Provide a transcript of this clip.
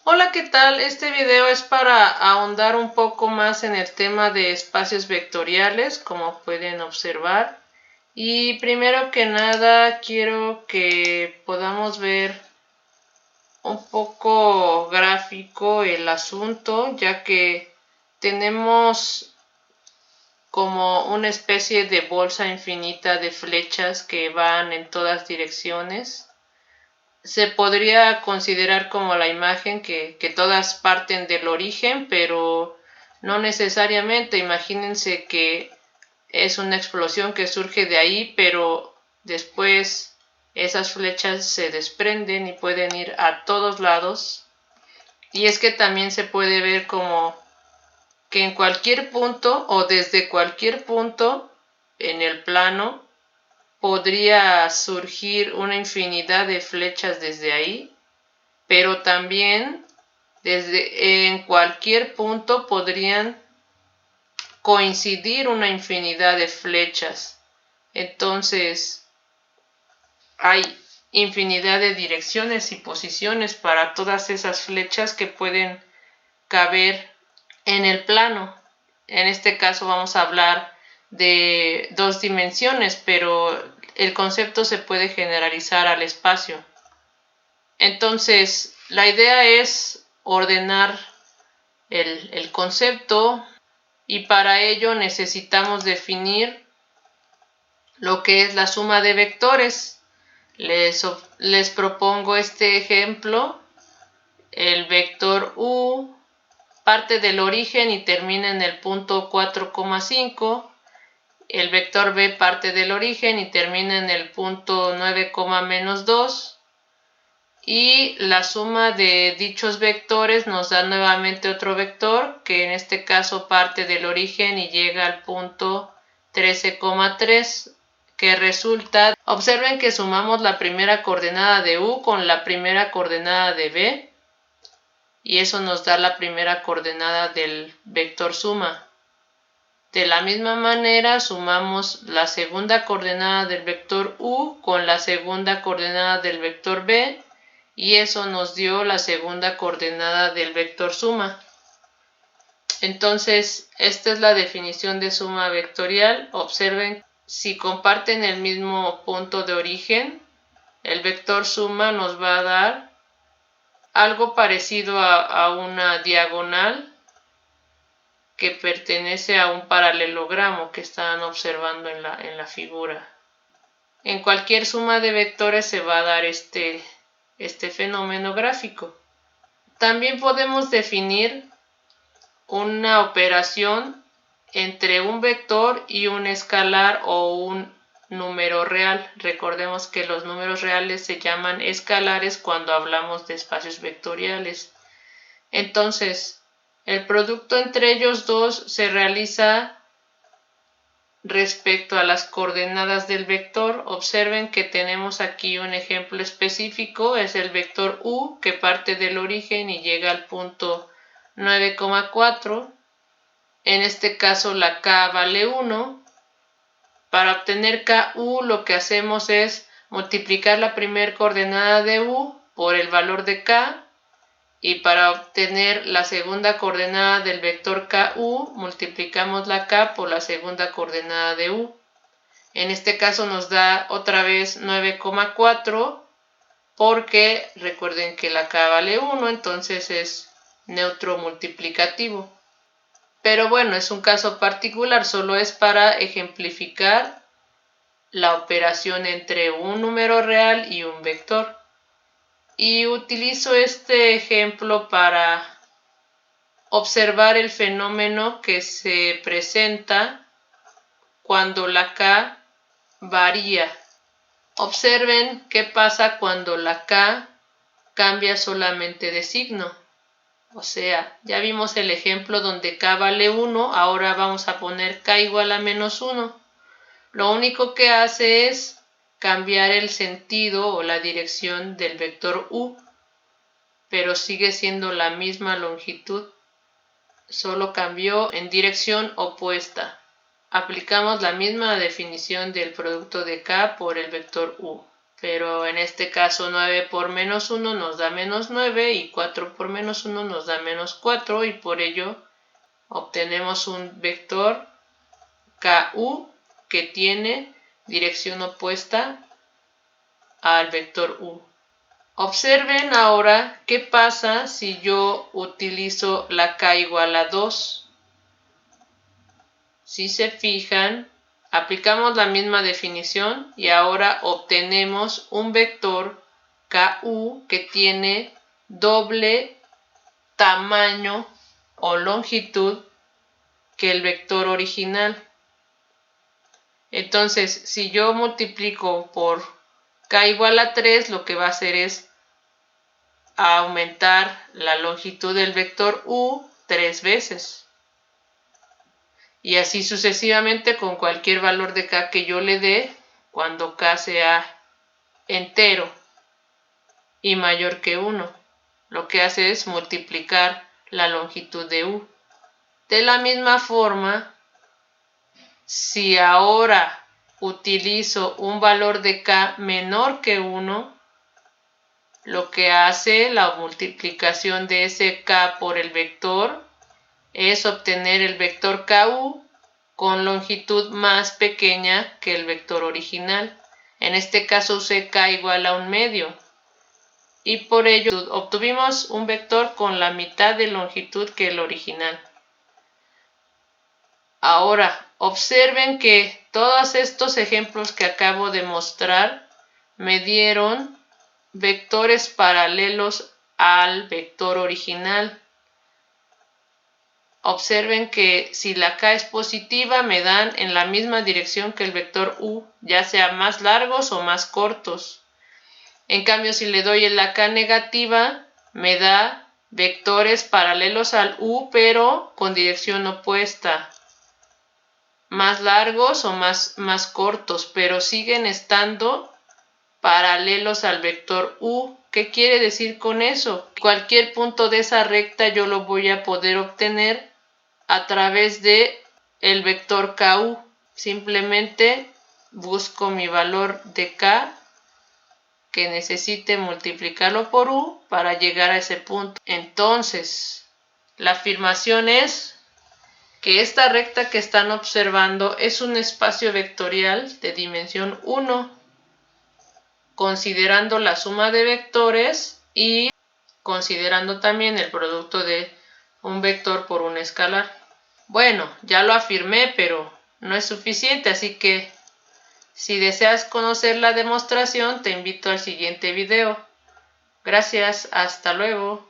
Hola, ¿qué tal? Este video es para ahondar un poco más en el tema de espacios vectoriales, como pueden observar. Y primero que nada quiero que podamos ver un poco gráfico el asunto, ya que tenemos como una especie de bolsa infinita de flechas que van en todas direcciones. Se podría considerar como la imagen que todas parten del origen, pero no necesariamente. Imagínense que es una explosión que surge de ahí, pero después esas flechas se desprenden y pueden ir a todos lados. Y es que también se puede ver como que en cualquier punto o desde cualquier punto en el plano podría surgir una infinidad de flechas desde ahí, pero también en cualquier punto podrían coincidir una infinidad de flechas. Entonces hay infinidad de direcciones y posiciones para todas esas flechas que pueden caber en el plano. En este caso vamos a hablar de dos dimensiones, pero el concepto se puede generalizar al espacio. Entonces, la idea es ordenar el concepto y para ello necesitamos definir lo que es la suma de vectores. Les propongo este ejemplo. El vector u parte del origen y termina en el punto 4,5. El vector b parte del origen y termina en el punto 9,-2. Y la suma de dichos vectores nos da nuevamente otro vector que en este caso parte del origen y llega al punto 13,3, que resulta, observen que sumamos la primera coordenada de u con la primera coordenada de b y eso nos da la primera coordenada del vector suma. De la misma manera sumamos la segunda coordenada del vector u con la segunda coordenada del vector b y eso nos dio la segunda coordenada del vector suma. Entonces, esta es la definición de suma vectorial. Observen, si comparten el mismo punto de origen, el vector suma nos va a dar algo parecido a una diagonal que pertenece a un paralelogramo que están observando en la figura. En cualquier suma de vectores se va a dar este fenómeno gráfico. También podemos definir una operación entre un vector y un escalar o un número real. Recordemos que los números reales se llaman escalares cuando hablamos de espacios vectoriales. Entonces, el producto entre ellos dos se realiza respecto a las coordenadas del vector. Observen que tenemos aquí un ejemplo específico, es el vector u que parte del origen y llega al punto 9,4. En este caso la k vale 1. Para obtener ku lo que hacemos es multiplicar la primera coordenada de u por el valor de k. Y para obtener la segunda coordenada del vector ku, multiplicamos la k por la segunda coordenada de u. En este caso nos da otra vez 9,4 porque recuerden que la k vale 1, entonces es neutro multiplicativo. Pero bueno, es un caso particular, solo es para ejemplificar la operación entre un número real y un vector. Y utilizo este ejemplo para observar el fenómeno que se presenta cuando la k varía. Observen qué pasa cuando la k cambia solamente de signo. O sea, ya vimos el ejemplo donde k vale 1, ahora vamos a poner k igual a menos 1. Lo único que hace es cambiar el sentido o la dirección del vector u, pero sigue siendo la misma longitud, solo cambió en dirección opuesta. Aplicamos la misma definición del producto de k por el vector u. pero en este caso 9 por menos 1 nos da menos 9 y 4 por menos 1 nos da menos 4 y por ello obtenemos un vector KU que tiene dirección opuesta al vector U. Observen ahora qué pasa si yo utilizo la K igual a 2. Si se fijan, aplicamos la misma definición y ahora obtenemos un vector KU que tiene doble tamaño o longitud que el vector original. Entonces, si yo multiplico por K igual a 3, lo que va a hacer es aumentar la longitud del vector U 3 veces. Y así sucesivamente con cualquier valor de K que yo le dé cuando K sea entero y mayor que 1. Lo que hace es multiplicar la longitud de U. De la misma forma, si ahora utilizo un valor de K menor que 1, lo que hace la multiplicación de ese K por el vector es obtener el vector KU con longitud más pequeña que el vector original. En este caso usé K igual a 1/2 y por ello obtuvimos un vector con la mitad de longitud que el original. Ahora, observen que todos estos ejemplos que acabo de mostrar me dieron vectores paralelos al vector original. Observen que si la K es positiva me dan en la misma dirección que el vector U, ya sea más largos o más cortos. En cambio, si le doy la K negativa, me da vectores paralelos al U, pero con dirección opuesta. Más largos o más cortos, pero siguen estando paralelos al vector U. ¿Qué quiere decir con eso? Cualquier punto de esa recta yo lo voy a poder obtener a través de el vector KU. Simplemente busco mi valor de K que necesite multiplicarlo por U para llegar a ese punto. Entonces, la afirmación es que esta recta que están observando es un espacio vectorial de dimensión 1, considerando la suma de vectores y considerando también el producto de un vector por un escalar. Bueno, ya lo afirmé, pero no es suficiente, así que si deseas conocer la demostración, te invito al siguiente video. Gracias, hasta luego.